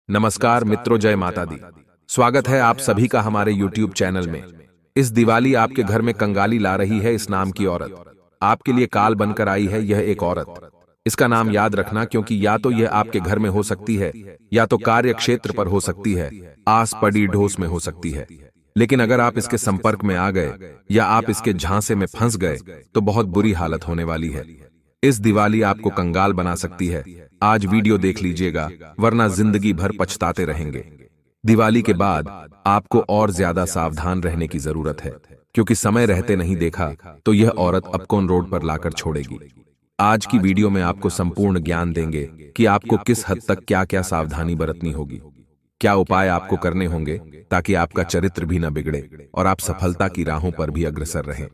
नमस्कार मित्रों, जय माता दी। स्वागत है आप सभी का हमारे YouTube चैनल में। इस दिवाली आपके घर में कंगाली ला रही है इस नाम की औरत। आपके लिए काल बनकर आई है यह एक औरत। इसका नाम याद रखना, क्योंकि या तो यह आपके घर में हो सकती है, या तो कार्य क्षेत्र पर हो सकती है, आस पड़ी ढोस में हो सकती है। लेकिन अगर आप इसके संपर्क में आ गए या आप इसके झांसे में फंस गए तो बहुत बुरी हालत होने वाली है। इस दिवाली आपको कंगाल बना सकती है। आज वीडियो देख लीजिएगा, वरना जिंदगी भर पछताते रहेंगे। दिवाली के बाद आपको और ज्यादा सावधान रहने की जरूरत है, क्योंकि समय रहते नहीं देखा तो यह औरत अब कौन रोड पर लाकर छोड़ेगी। आज की वीडियो में आपको संपूर्ण ज्ञान देंगे कि आपको किस हद तक क्या क्या सावधानी बरतनी होगी, क्या उपाय आपको करने होंगे ताकि आपका चरित्र भी न बिगड़े और आप सफलता की राहों पर भी अग्रसर रहें।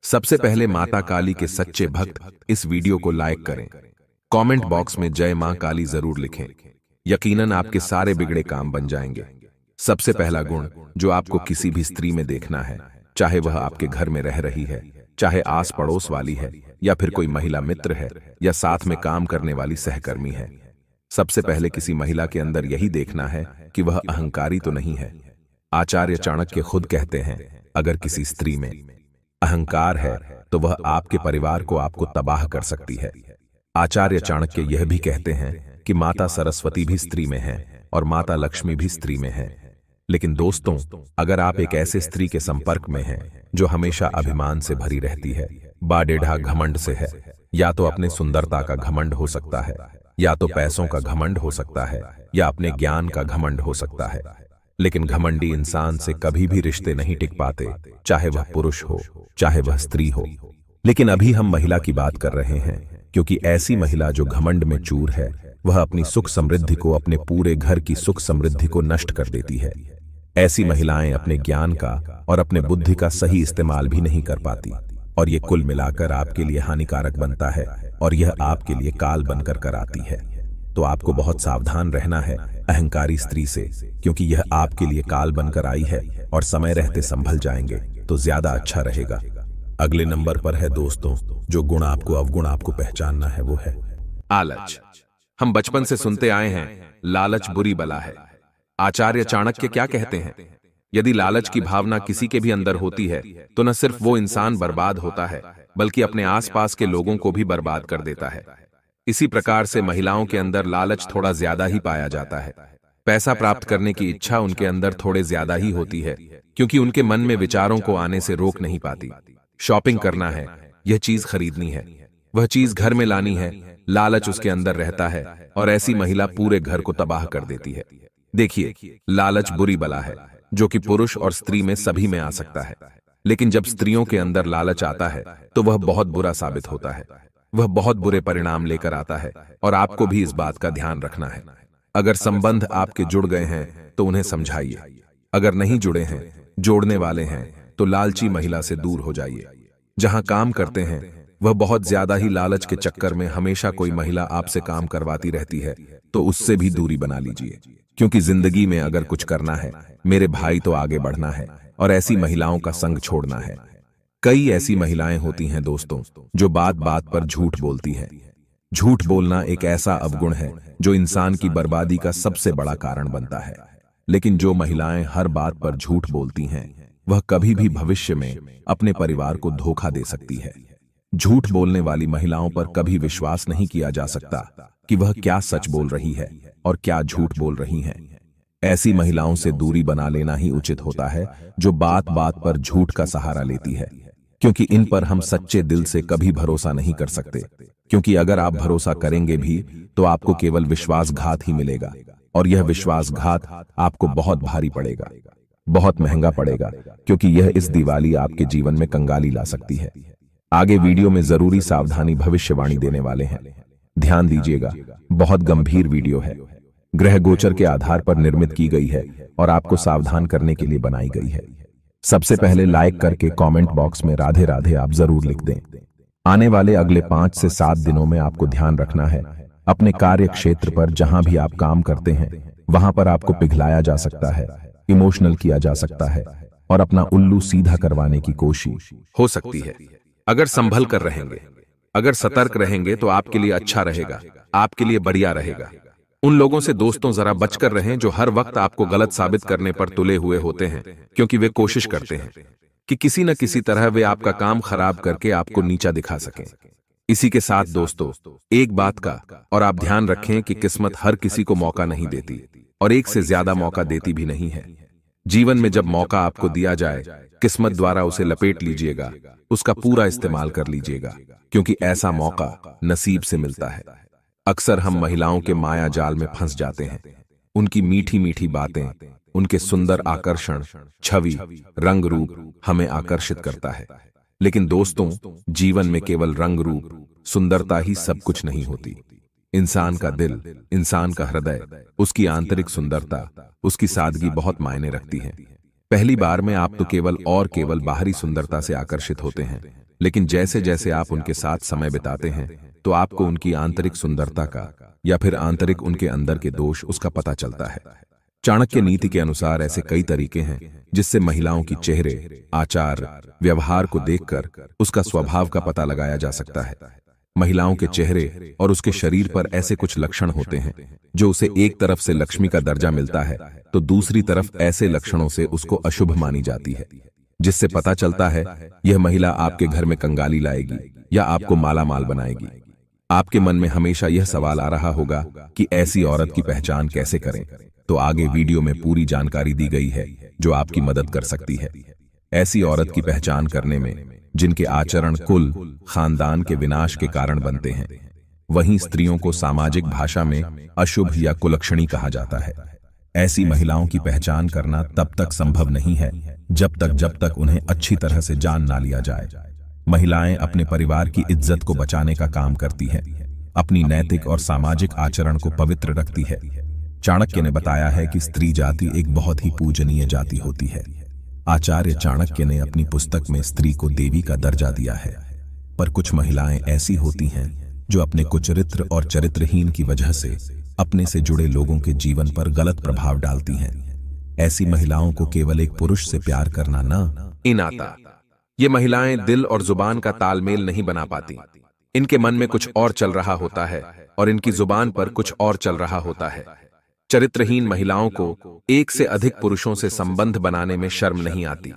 सबसे पहले माता काली के सच्चे भक्त इस वीडियो को लाइक करें। कमेंट बॉक्स में जय मां काली जरूर लिखें। यकीनन आपके सारे बिगड़े काम बन जाएंगे। सबसे पहला गुण जो आपको किसी भी स्त्री में देखना है, चाहे वह आपके घर में रह रही है, चाहे आस पड़ोस वाली है, या फिर कोई महिला मित्र है, या साथ में काम करने वाली सहकर्मी है। सबसे पहले किसी महिला के अंदर यही देखना है कि वह अहंकारी तो नहीं है। आचार्य चाणक्य खुद कहते हैं, अगर किसी स्त्री में अहंकार है तो वह आपके परिवार को आपको तबाह कर सकती है। आचार्य चाणक्य यह भी कहते हैं कि माता सरस्वती भी स्त्री में है और माता लक्ष्मी भी स्त्री में है। लेकिन दोस्तों, अगर आप एक ऐसे स्त्री के संपर्क में हैं जो हमेशा अभिमान से भरी रहती है, बाडेढ़ा घमंड से है, या तो अपने सुंदरता का घमंड हो सकता है, या तो पैसों का घमंड हो सकता है, या अपने ज्ञान का घमंड हो सकता है। लेकिन घमंडी इंसान से कभी भी रिश्ते नहीं टिक पाते, चाहे वह पुरुष हो चाहे वह स्त्री हो। लेकिन अभी हम महिला की बात कर रहे हैं, क्योंकि ऐसी महिला जो घमंड में चूर है, वह अपनी सुख समृद्धि को, अपने पूरे घर की सुख समृद्धि को नष्ट कर देती है। ऐसी महिलाएं अपने ज्ञान का और अपने बुद्धि का सही इस्तेमाल भी नहीं कर पाती, और ये कुल मिलाकर आपके लिए हानिकारक बनता है, और यह आपके लिए काल बनकर कर आती है। तो आपको बहुत सावधान रहना है अहंकारी स्त्री से, क्योंकि यह आपके लिए काल बनकर आई है, और समय रहते संभल जाएंगे तो ज्यादा अच्छा रहेगा। अगले नंबर पर है दोस्तों, जो गुण आपको अवगुण आपको पहचानना है, वो है आलच। हम बचपन से सुनते आए हैं, लालच बुरी बला है। आचार्य चाणक्य क्या कहते हैं, यदि लालच की भावना किसी के भी अंदर होती है तो न सिर्फ वो इंसान बर्बाद होता है, बल्कि अपने आसपास के लोगों को भी बर्बाद कर देता है। इसी प्रकार से महिलाओं के अंदर लालच थोड़ा ज्यादा ही पाया जाता है। पैसा प्राप्त करने की इच्छा उनके अंदर थोड़े ज्यादा ही होती है, क्योंकि उनके मन में विचारों को आने से रोक नहीं पाती। शॉपिंग करना है, यह चीज खरीदनी है, वह चीज घर में लानी है, लालच उसके अंदर रहता है, और ऐसी महिला पूरे घर को तबाह कर देती है। देखिए, लालच बुरी बला है, जो कि पुरुष और स्त्री में सभी में आ सकता है। लेकिन जब स्त्रियों के अंदर लालच आता है तो वह बहुत बुरा साबित होता है, वह बहुत बुरे परिणाम लेकर आता है, और आपको भी इस बात का ध्यान रखना है। अगर संबंध आपके जुड़ गए हैं तो उन्हें समझाइए, अगर नहीं जुड़े हैं, जोड़ने वाले हैं, तो लालची महिला से दूर हो जाइए। जहां काम करते हैं वह बहुत ज्यादा ही लालच के चक्कर में हमेशा कोई महिला आपसे काम करवाती रहती है, तो उससे भी दूरी बना लीजिए, क्योंकि जिंदगी में अगर कुछ करना है मेरे भाई तो आगे बढ़ना है, और ऐसी महिलाओं का संग छोड़ना है। कई ऐसी महिलाएं होती हैं दोस्तों, जो बात बात पर झूठ बोलती हैं। झूठ बोलना एक ऐसा अवगुण है जो इंसान की बर्बादी का सबसे बड़ा कारण बनता है। लेकिन जो महिलाएं हर बात पर झूठ बोलती हैं, वह कभी भी भविष्य में अपने परिवार को धोखा दे सकती है। झूठ बोलने वाली महिलाओं पर कभी विश्वास नहीं किया जा सकता कि वह क्या सच बोल रही है और क्या झूठ बोल रही हैं। ऐसी महिलाओं से दूरी बना लेना ही उचित होता है, जो बात बात पर झूठ का सहारा लेती है, क्योंकि इन पर हम सच्चे दिल से कभी भरोसा नहीं कर सकते। क्योंकि अगर आप भरोसा करेंगे भी तो आपको केवल विश्वासघात ही मिलेगा, और यह विश्वासघात आपको बहुत भारी पड़ेगा, बहुत महंगा पड़ेगा, क्योंकि यह इस दिवाली आपके जीवन में कंगाली ला सकती है। आगे वीडियो में जरूरी सावधानी भविष्यवाणी देने वाले हैं, ध्यान दीजिएगा। बहुत गंभीर वीडियो है, ग्रह गोचर के आधार पर निर्मित की गई है और आपको सावधान करने के लिए बनाई गई है। सबसे पहले लाइक करके कमेंट बॉक्स में राधे राधे आप जरूर लिख दें। आने वाले अगले 5 से 7 दिनों में आपको ध्यान रखना है, अपने कार्य क्षेत्र पर जहां भी आप काम करते हैं वहां पर आपको पिघलाया जा सकता है, इमोशनल किया जा सकता है, और अपना उल्लू सीधा करवाने की कोशिश हो सकती है। अगर संभल कर रहेंगे, अगर सतर्क रहेंगे तो आपके लिए अच्छा रहेगा, आपके लिए बढ़िया रहेगा। उन लोगों से दोस्तों जरा बचकर रहें जो हर वक्त आपको गलत साबित करने पर तुले हुए होते हैं, क्योंकि वे कोशिश करते हैं कि किसी न किसी तरह वे आपका काम खराब करके आपको नीचा दिखा सकें। इसी के साथ दोस्तों, एक बात का और आप ध्यान रखें कि किस्मत हर किसी को मौका नहीं देती और एक से ज्यादा मौका देती भी नहीं है। जीवन में जब मौका आपको दिया जाए, किस्मत द्वारा उसे लपेट लीजिएगा, उसका पूरा इस्तेमाल कर लीजिएगा, क्योंकि ऐसा मौका नसीब से मिलता है। अक्सर हम महिलाओं के माया जाल में फंस जाते हैं। उनकी मीठी मीठी बातें, उनके सुंदर आकर्षण, छवि, रंग रूप हमें आकर्षित करता है। लेकिन दोस्तों, जीवन में केवल रंग रूप, सुंदरता ही सब कुछ नहीं होती। इंसान का दिल, इंसान का हृदय, उसकी आंतरिक सुंदरता, उसकी सादगी बहुत मायने रखती है। पहली बार में आप तो केवल बाहरी सुंदरता से आकर्षित होते हैं, लेकिन जैसे जैसे आप उनके साथ समय बिताते हैं तो आपको उनकी आंतरिक सुंदरता का या फिर आंतरिक उनके अंदर के दोष उसका पता चलता है। चाणक्य नीति के अनुसार ऐसे कई तरीके हैं जिससे महिलाओं की चेहरे, आचार, व्यवहार को देखकर उसका स्वभाव का पता लगाया जा सकता है। महिलाओं के चेहरे और उसके शरीर पर ऐसे कुछ लक्षण होते हैं जो उसे एक तरफ से लक्ष्मी का दर्जा मिलता है तो दूसरी तरफ ऐसे लक्षणों से उसको अशुभ मानी जाती है, जिससे पता चलता है यह महिला आपके घर में कंगाली लाएगी या आपको मालामाल बनाएगी। आपके मन में हमेशा यह सवाल आ रहा होगा कि ऐसी औरत की पहचान कैसे करें, तो आगे वीडियो में पूरी जानकारी दी गई है जो आपकी मदद कर सकती है। ऐसी औरत की पहचान करने में जिनके आचरण कुल, खानदान के विनाश के कारण बनते हैं। वहीं स्त्रियों को सामाजिक भाषा में अशुभ या कुलक्षणी कहा जाता है। ऐसी महिलाओं की पहचान करना तब तक संभव नहीं है जब तक उन्हें अच्छी तरह से जान ना लिया जाए। महिलाएं अपने परिवार की इज्जत को बचाने का काम करती हैं, अपनी नैतिक और सामाजिक आचरण को पवित्र रखती है। चाणक्य ने बताया है कि स्त्री जाति एक बहुत ही पूजनीय जाति होती है। आचार्य चाणक्य ने अपनी पुस्तक में स्त्री को देवी का दर्जा दिया है। पर कुछ महिलाएं ऐसी होती हैं जो अपने कुचरित्र और चरित्रहीन की वजह से अपने से जुड़े लोगों के जीवन पर गलत प्रभाव डालती हैं। ऐसी महिलाओं को केवल एक पुरुष से प्यार करना न आता। ये महिलाएं दिल और जुबान का तालमेल नहीं बना पाती। इनके मन में कुछ और चल रहा होता है और इनकी जुबान पर कुछ और चल रहा होता है। चरित्रहीन महिलाओं को एक से अधिक पुरुषों से संबंध बनाने में शर्म नहीं आती।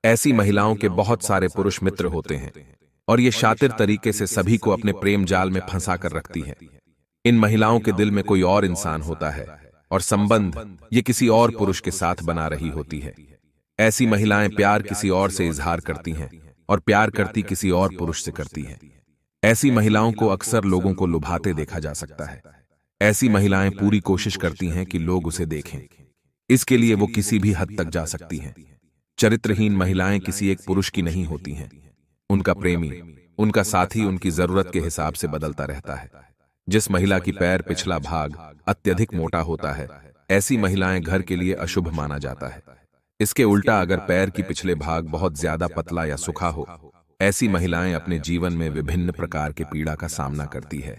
ऐसी महिलाओं के बहुत सारे पुरुष मित्र होते हैं और ये शातिर तरीके से सभी को अपने प्रेम जाल में फंसा कर रखती हैं। इन महिलाओं के दिल में कोई और इंसान होता है और संबंध ये किसी और पुरुष के साथ बना रही होती है। ऐसी महिलाएं प्यार किसी और से इजहार करती हैं और प्यार करती किसी और पुरुष से करती हैं। ऐसी महिलाओं को अक्सर लोगों को लुभाते देखा जा सकता है। ऐसी महिलाएं पूरी कोशिश करती हैं कि लोग उसे देखें। इसके लिए वो किसी भी हद तक जा सकती हैं। चरित्रहीन महिलाएं किसी एक पुरुष की नहीं होती हैं। उनका प्रेमी, उनका साथी उनकी जरूरत के हिसाब से बदलता रहता है। जिस महिला की पैर पिछला भाग अत्यधिक मोटा होता है, ऐसी महिलाएं घर के लिए अशुभ माना जाता है। इसके उल्टा अगर पैर की पिछले भाग बहुत ज्यादा पतला या सूखा हो, ऐसी महिलाएं अपने जीवन में विभिन्न प्रकार के पीड़ा का सामना करती है।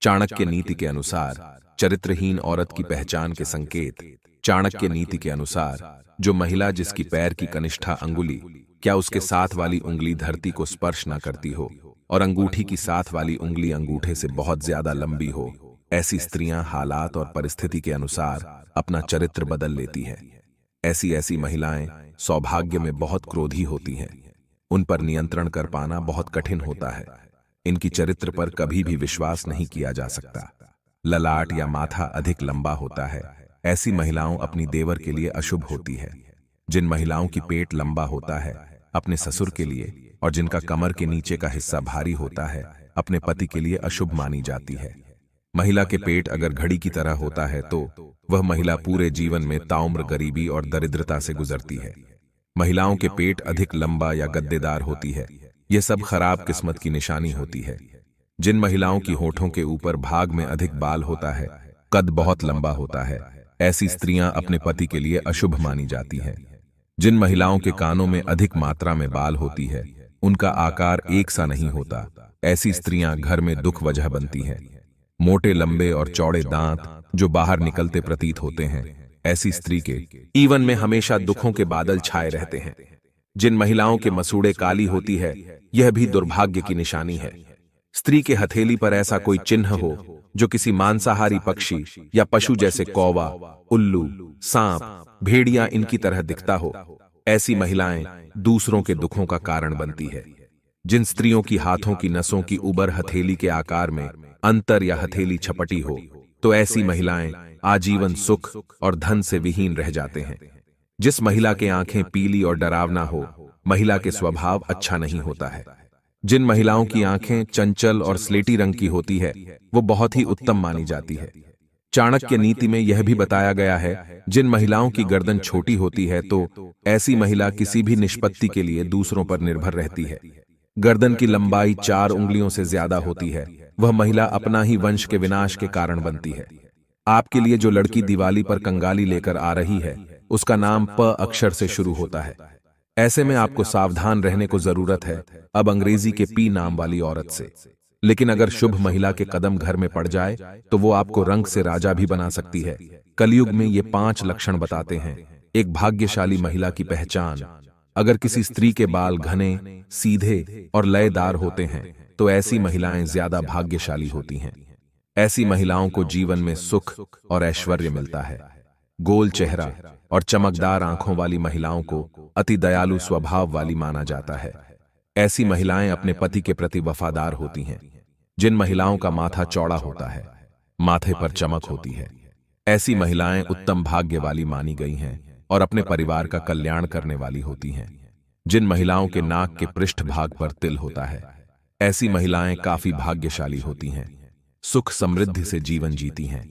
चाणक्य नीति के अनुसार चरित्रहीन औरत की पहचान के संकेत। चाणक्य नीति के अनुसार जो महिला जिसकी पैर की कनिष्ठा अंगुली क्या उसके साथ वाली उंगली धरती को स्पर्श न करती हो और अंगूठी की साथ वाली उंगली अंगूठे से बहुत ज्यादा लंबी हो, ऐसी स्त्रियां हालात और परिस्थिति के अनुसार अपना चरित्र बदल लेती हैं। ऐसी महिलाएं सौभाग्य में बहुत क्रोधी होती हैं। उन पर नियंत्रण कर पाना बहुत कठिन होता है। इनकी चरित्र पर कभी भी विश्वास नहीं किया जा सकता। ललाट या माथा अधिक लंबा होता है। ऐसी महिलाओं अपनी देवर के लिए अशुभ होती है। जिन महिलाओं की पेट लंबा होता है अपने ससुर के लिए, और जिनका कमर के नीचे का हिस्सा भारी होता है अपने पति के लिए अशुभ मानी जाती है। महिला के पेट अगर घड़ी की तरह होता है तो वह महिला पूरे जीवन में ताउम्र गरीबी और दरिद्रता से गुजरती है। महिलाओं के पेट अधिक लंबा या गद्देदार होती है, यह सब खराब किस्मत की निशानी होती है। जिन महिलाओं की होठों के ऊपर भाग में अधिक बाल होता है, कद बहुत लंबा होता है, ऐसी स्त्रियां अपने पति के लिए अशुभ मानी जाती हैं। जिन महिलाओं के कानों में अधिक मात्रा में बाल होती है, उनका आकार एक सा नहीं होता, ऐसी स्त्रियां घर में दुख वजह बनती हैं। मोटे लंबे और चौड़े दांत जो बाहर निकलते प्रतीत होते हैं, ऐसी स्त्री के जीवन में हमेशा दुखों के बादल छाए रहते हैं। जिन महिलाओं के मसूड़े काली होती है, यह भी दुर्भाग्य की निशानी है। स्त्री के हथेली पर ऐसा कोई चिन्ह हो जो किसी मांसाहारी पक्षी या पशु जैसे कौवा, उल्लू, सांप, भेड़िया इनकी तरह दिखता हो, ऐसी महिलाएं दूसरों के दुखों का कारण बनती है। जिन स्त्रियों की हाथों की नसों की उबर हथेली के आकार में अंतर या हथेली छपटी हो, तो ऐसी महिलाएं आजीवन सुख और धन से विहीन रह जाते हैं। जिस महिला के आंखें पीली और डरावना हो, महिला के स्वभाव अच्छा नहीं होता है। जिन महिलाओं की आंखें चंचल और स्लेटी रंग की होती है, वो बहुत ही उत्तम मानी जाती है। चाणक्य नीति में यह भी बताया गया है, जिन महिलाओं की गर्दन छोटी होती है तो ऐसी महिला किसी भी निष्पत्ति के लिए दूसरों पर निर्भर रहती है। गर्दन की लंबाई 4 उंगलियों से ज्यादा होती है, वह महिला अपना ही वंश के विनाश के कारण बनती है। आपके लिए जो लड़की दिवाली पर कंगाली लेकर आ रही है, उसका नाम प अक्षर से शुरू होता है। ऐसे में आपको सावधान रहने को जरूरत है अब अंग्रेजी के पी नाम वाली औरत से। लेकिन अगर शुभ महिला के कदम घर में पड़ जाए तो वो आपको रंग से राजा भी बना सकती है। कलयुग में ये 5 लक्षण बताते हैं एक भाग्यशाली महिला की पहचान। अगर किसी स्त्री के बाल घने, सीधे और लयदार होते हैं तो ऐसी महिलाएं ज्यादा भाग्यशाली होती हैं। ऐसी महिलाओं को जीवन में सुख और ऐश्वर्य मिलता है। गोल चेहरा और चमकदार आंखों वाली महिलाओं को अति दयालु स्वभाव वाली माना जाता है। ऐसी महिलाएं अपने पति के प्रति वफादार होती हैं। जिन महिलाओं का माथा चौड़ा होता है, माथे पर चमक होती है, ऐसी महिलाएं उत्तम भाग्य वाली मानी गई हैं और अपने परिवार का कल्याण करने वाली होती हैं। जिन महिलाओं के नाक के पृष्ठ भाग पर तिल होता है, ऐसी महिलाएं काफी भाग्यशाली होती हैं, सुख समृद्धि से जीवन जीती हैं।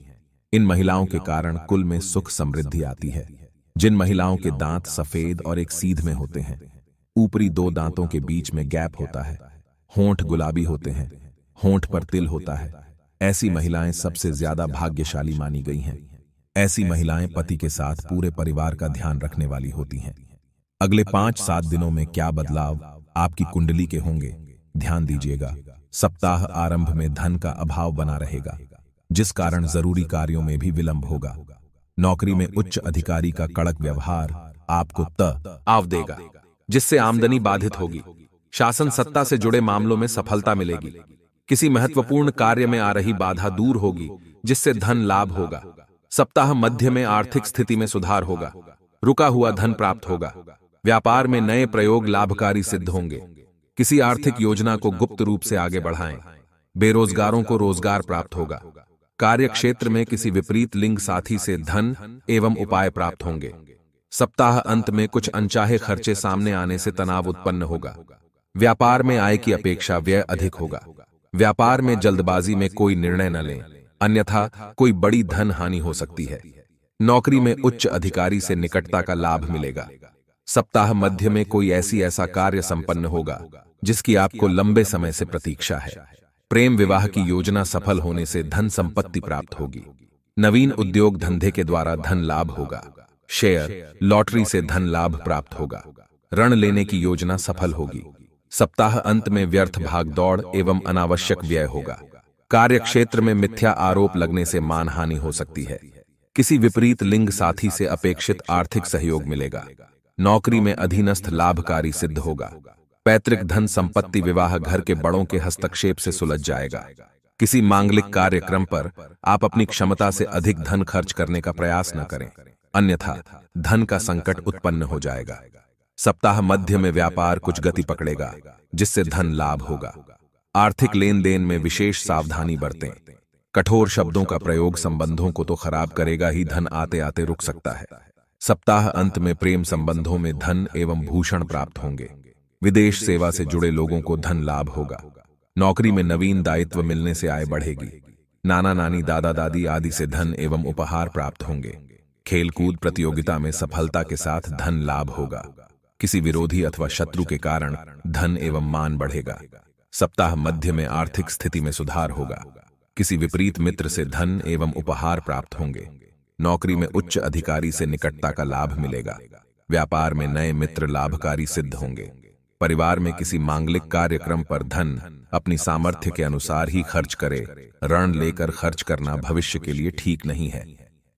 इन महिलाओं के कारण कुल में सुख समृद्धि आती है। जिन महिलाओं के दांत सफेद और एक सीध में होते हैं, ऊपरी 2 दांतों के बीच में गैप होता है, होंठ गुलाबी होते हैं, होंठ पर तिल होता है, ऐसी महिलाएं सबसे ज्यादा भाग्यशाली मानी गई हैं। ऐसी महिलाएं पति के साथ पूरे परिवार का ध्यान रखने वाली होती हैं। अगले 5-7 दिनों में क्या बदलाव आपकी कुंडली के होंगे, ध्यान दीजिएगा। सप्ताह आरंभ में धन का अभाव बना रहेगा, जिस कारण जरूरी कार्यों में भी विलंब होगा। नौकरी में उच्च अधिकारी का कड़क व्यवहार आपको तनाव देगा, जिससे आमदनी बाधित होगी। शासन सत्ता से जुड़े मामलों में सफलता मिलेगी। किसी महत्वपूर्ण कार्य में आ रही बाधा दूर होगी, जिससे धन लाभ होगा। सप्ताह मध्य में आर्थिक स्थिति में सुधार होगा। रुका हुआ धन प्राप्त होगा। व्यापार में नए प्रयोग लाभकारी सिद्ध होंगे। किसी आर्थिक योजना को गुप्त रूप से आगे बढ़ाएं। बेरोजगारों को रोजगार प्राप्त होगा। कार्य क्षेत्र में किसी विपरीत लिंग साथी से धन एवं उपाय प्राप्त होंगे। सप्ताह अंत में कुछ अनचाहे खर्चे सामने आने से तनाव उत्पन्न होगा। व्यापार में आय की अपेक्षा व्यय अधिक होगा। व्यापार में जल्दबाजी में कोई निर्णय न लें, अन्यथा कोई बड़ी धन हानि हो सकती है। नौकरी में उच्च अधिकारी से निकटता का लाभ मिलेगा। सप्ताह मध्य में कोई ऐसा कार्य संपन्न होगा जिसकी आपको लंबे समय से प्रतीक्षा है। प्रेम विवाह की योजना सफल होने से धन संपत्ति प्राप्त होगी। नवीन उद्योग धंधे के द्वारा धन लाभ होगा। शेयर, लॉटरी से धन लाभ प्राप्त होगा। ऋण लेने की योजना सफल होगी। सप्ताह अंत में व्यर्थ भागदौड़ एवं अनावश्यक व्यय होगा। कार्य क्षेत्र में मिथ्या आरोप लगने से मानहानि हो सकती है। किसी विपरीत लिंग साथी से अपेक्षित आर्थिक सहयोग मिलेगा। नौकरी में अधीनस्थ लाभकारी सिद्ध होगा। पैतृक धन संपत्ति विवाह घर के बड़ों के हस्तक्षेप से सुलझ जाएगा। किसी मांगलिक कार्यक्रम पर आप अपनी क्षमता से अधिक धन खर्च करने का प्रयास न करें, अन्यथा धन का संकट उत्पन्न हो जाएगा। सप्ताह मध्य में व्यापार कुछ गति पकड़ेगा, जिससे धन लाभ होगा। आर्थिक लेन देन में विशेष सावधानी बरतें। कठोर शब्दों का प्रयोग संबंधों को तो खराब करेगा ही, धन आते आते रुक सकता है। सप्ताह अंत में प्रेम संबंधों में धन एवं भूषण प्राप्त होंगे। विदेश सेवा से जुड़े लोगों को धन लाभ होगा। नौकरी में नवीन दायित्व मिलने से आय बढ़ेगी। नाना नानी, दादा दादी आदि से धन एवं उपहार प्राप्त होंगे। खेलकूद प्रतियोगिता में सफलता के साथ धन लाभ होगा। किसी विरोधी अथवा शत्रु के कारण धन एवं मान बढ़ेगा। सप्ताह मध्य में आर्थिक स्थिति में सुधार होगा। किसी विपरीत मित्र से धन एवं उपहार प्राप्त होंगे। नौकरी में उच्च अधिकारी से निकटता का लाभ मिलेगा। व्यापार में नए मित्र लाभकारी सिद्ध होंगे। परिवार में किसी मांगलिक कार्यक्रम पर धन अपनी सामर्थ्य के अनुसार ही खर्च करे। ऋण लेकर खर्च करना भविष्य के लिए ठीक नहीं है।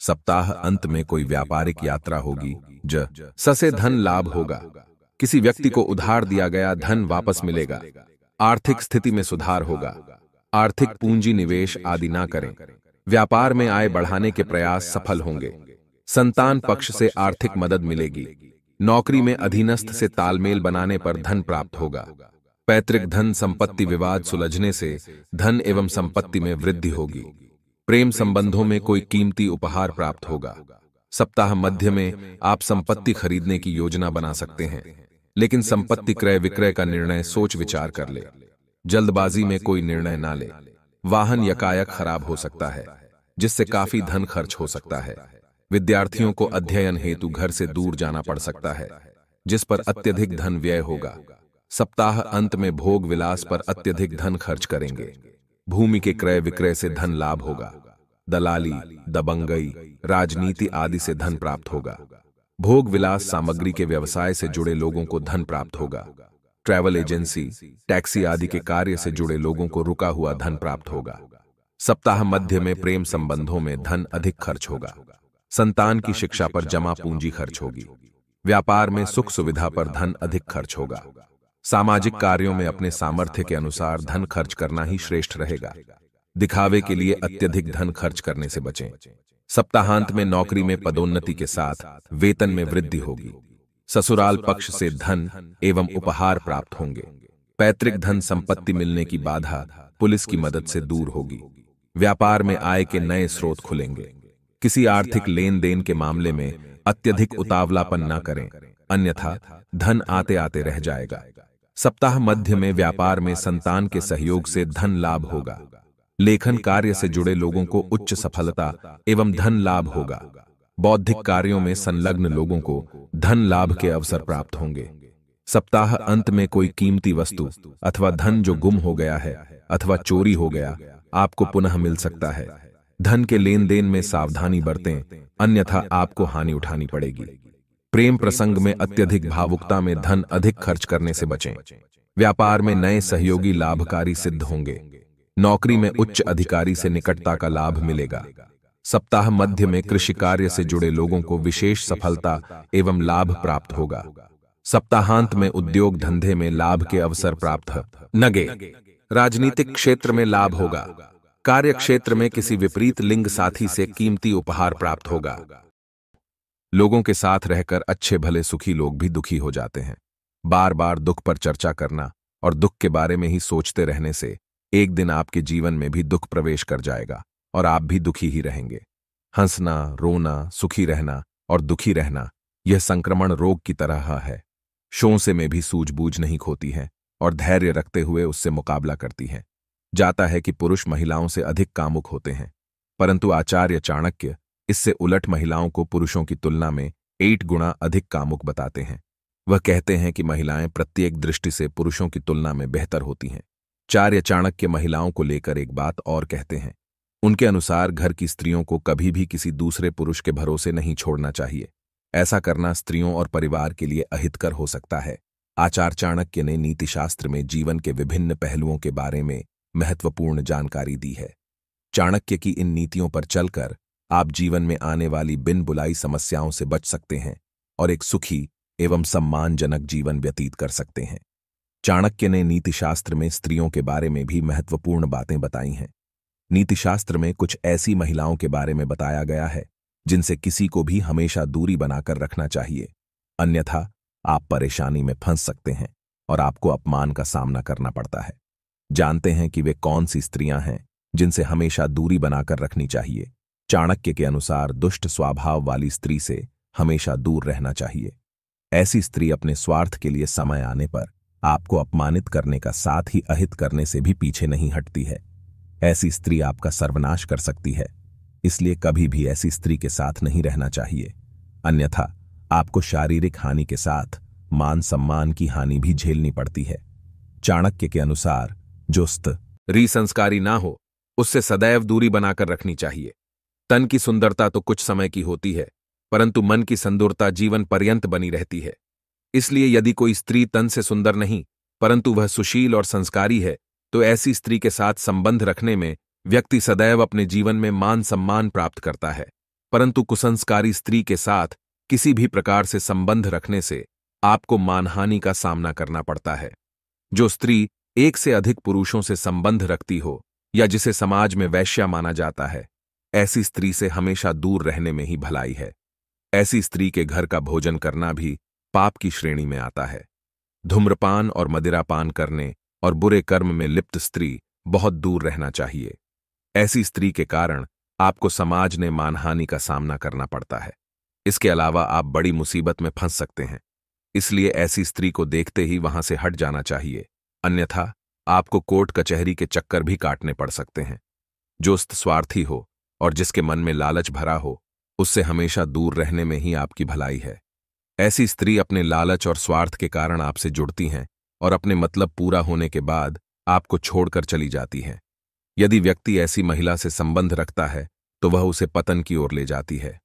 सप्ताह अंत में कोई व्यापारिक यात्रा होगी। से धन लाभ होगा। किसी व्यक्ति को उधार दिया गया धन वापस मिलेगा। आर्थिक स्थिति में सुधार होगा। आर्थिक पूंजी निवेश आदि ना करें। व्यापार में आय बढ़ाने के प्रयास सफल होंगे। संतान पक्ष से आर्थिक मदद मिलेगी। नौकरी में अधीनस्थ से तालमेल बनाने पर धन प्राप्त होगा। पैतृक धन संपत्ति विवाद सुलझने से धन एवं संपत्ति में वृद्धि होगी। प्रेम संबंधों में कोई कीमती उपहार प्राप्त होगा। सप्ताह मध्य में आप संपत्ति खरीदने की योजना बना सकते हैं, लेकिन संपत्ति क्रय विक्रय का निर्णय सोच विचार कर ले। जल्दबाजी में कोई निर्णय ना ले। वाहन यकायक खराब हो सकता है, जिससे काफी धन खर्च हो सकता है। विद्यार्थियों को अध्ययन हेतु घर से दूर जाना पड़ सकता है, जिस पर अत्यधिक धन व्यय होगा। सप्ताह अंत में भोग विलास पर अत्यधिक धन खर्च करेंगे। भूमि के क्रय विक्रय से धन लाभ होगा। दलाली, दबंगई, राजनीति आदि से धन प्राप्त होगा। भोग विलास सामग्री के व्यवसाय से जुड़े लोगों को धन प्राप्त होगा। ट्रैवल एजेंसी, टैक्सी आदि के कार्य से जुड़े लोगों को रुका हुआ धन प्राप्त होगा। सप्ताह मध्य में प्रेम संबंधों में धन अधिक खर्च होगा। संतान की शिक्षा पर जमा पूंजी खर्च होगी। व्यापार में सुख सुविधा पर धन अधिक खर्च होगा। सामाजिक कार्यों में अपने सामर्थ्य के अनुसार धन खर्च करना ही श्रेष्ठ रहेगा। दिखावे के लिए अत्यधिक धन खर्च करने से बचें। सप्ताहांत में नौकरी में पदोन्नति के साथ वेतन में वृद्धि होगी। ससुराल पक्ष से धन एवं उपहार प्राप्त होंगे। पैतृक धन संपत्ति मिलने की बाधा पुलिस की मदद से दूर होगी। व्यापार में आय के नए स्रोत खुलेंगे। किसी आर्थिक लेन देन के मामले में अत्यधिक उतावलापन न करें, अन्यथा धन आते आते रह जाएगा। सप्ताह मध्य में व्यापार में संतान के सहयोग से धन लाभ होगा। लेखन कार्य से जुड़े लोगों को उच्च सफलता एवं धन लाभ होगा। बौद्धिक कार्यों में संलग्न लोगों को धन लाभ के अवसर प्राप्त होंगे। सप्ताह अंत में कोई कीमती वस्तु अथवा धन जो गुम हो गया है अथवा चोरी हो गया, आपको पुनः मिल सकता है। धन के लेन देन में सावधानी बरतें, अन्यथा आपको हानि उठानी पड़ेगी। प्रेम प्रसंग में अत्यधिक भावुकता में धन अधिक खर्च करने से बचें। व्यापार में नए सहयोगी लाभकारी सिद्ध होंगे। नौकरी में उच्च अधिकारी से निकटता का लाभ मिलेगा। सप्ताह मध्य में कृषि कार्य से जुड़े लोगों को विशेष सफलता एवं लाभ प्राप्त होगा। सप्ताहांत में उद्योग धंधे में लाभ के अवसर प्राप्त नगे। राजनीतिक क्षेत्र में लाभ होगा। कार्य क्षेत्र में किसी विपरीत लिंग साथी से कीमती उपहार प्राप्त होगा। लोगों के साथ रहकर अच्छे भले सुखी लोग भी दुखी हो जाते हैं। बार बार दुख पर चर्चा करना और दुख के बारे में ही सोचते रहने से एक दिन आपके जीवन में भी दुख प्रवेश कर जाएगा और आप भी दुखी ही रहेंगे। हंसना, रोना, सुखी रहना और दुखी रहना यह संक्रमण रोग की तरह है। शोंसे में भी सूझबूझ नहीं खोती है और धैर्य रखते हुए उससे मुकाबला करती हैं। जाता है कि पुरुष महिलाओं से अधिक कामुक होते हैं, परंतु आचार्य चाणक्य इससे उलट महिलाओं को पुरुषों की तुलना में 8 गुना अधिक कामुक बताते हैं। वह कहते हैं कि महिलाएं प्रत्येक दृष्टि से पुरुषों की तुलना में बेहतर होती हैं। आचार्य चाणक्य महिलाओं को लेकर एक बात और कहते हैं। उनके अनुसार घर की स्त्रियों को कभी भी किसी दूसरे पुरुष के भरोसे नहीं छोड़ना चाहिए। ऐसा करना स्त्रियों और परिवार के लिए अहितकर हो सकता है। आचार्य चाणक्य ने नीतिशास्त्र में जीवन के विभिन्न पहलुओं के बारे में महत्वपूर्ण जानकारी दी है। चाणक्य की इन नीतियों पर चलकर आप जीवन में आने वाली बिन बुलाई समस्याओं से बच सकते हैं और एक सुखी एवं सम्मानजनक जीवन व्यतीत कर सकते हैं। चाणक्य ने नीतिशास्त्र में स्त्रियों के बारे में भी महत्वपूर्ण बातें बताई हैं। नीतिशास्त्र में कुछ ऐसी महिलाओं के बारे में बताया गया है जिनसे किसी को भी हमेशा दूरी बनाकर रखना चाहिए, अन्यथा आप परेशानी में फंस सकते हैं और आपको अपमान का सामना करना पड़ता है। जानते हैं कि वे कौन सी स्त्रियां हैं जिनसे हमेशा दूरी बनाकर रखनी चाहिए। चाणक्य के अनुसार दुष्ट स्वभाव वाली स्त्री से हमेशा दूर रहना चाहिए। ऐसी स्त्री अपने स्वार्थ के लिए समय आने पर आपको अपमानित करने का साथ ही अहित करने से भी पीछे नहीं हटती है। ऐसी स्त्री आपका सर्वनाश कर सकती है, इसलिए कभी भी ऐसी स्त्री के साथ नहीं रहना चाहिए, अन्यथा आपको शारीरिक हानि के साथ मान सम्मान की हानि भी झेलनी पड़ती है। चाणक्य के अनुसार जो स्त्री संस्कारी ना हो उससे सदैव दूरी बनाकर रखनी चाहिए। तन की सुंदरता तो कुछ समय की होती है, परंतु मन की सुंदरता जीवन पर्यंत बनी रहती है। इसलिए यदि कोई स्त्री तन से सुंदर नहीं परंतु वह सुशील और संस्कारी है, तो ऐसी स्त्री के साथ संबंध रखने में व्यक्ति सदैव अपने जीवन में मान सम्मान प्राप्त करता है। परंतु कुसंस्कारी स्त्री के साथ किसी भी प्रकार से संबंध रखने से आपको मानहानि का सामना करना पड़ता है। जो स्त्री एक से अधिक पुरुषों से संबंध रखती हो या जिसे समाज में वैश्या माना जाता है, ऐसी स्त्री से हमेशा दूर रहने में ही भलाई है। ऐसी स्त्री के घर का भोजन करना भी पाप की श्रेणी में आता है। धूम्रपान और मदिरापान करने और बुरे कर्म में लिप्त स्त्री बहुत दूर रहना चाहिए। ऐसी स्त्री के कारण आपको समाज ने मानहानि का सामना करना पड़ता है। इसके अलावा आप बड़ी मुसीबत में फंस सकते हैं। इसलिए ऐसी स्त्री को देखते ही वहां से हट जाना चाहिए, अन्यथा आपको कोर्ट कचहरी के चक्कर भी काटने पड़ सकते हैं। जो स्वार्थी हो और जिसके मन में लालच भरा हो, उससे हमेशा दूर रहने में ही आपकी भलाई है। ऐसी स्त्री अपने लालच और स्वार्थ के कारण आपसे जुड़ती हैं और अपने मतलब पूरा होने के बाद आपको छोड़कर चली जाती हैं। यदि व्यक्ति ऐसी महिला से संबंध रखता है तो वह उसे पतन की ओर ले जाती है।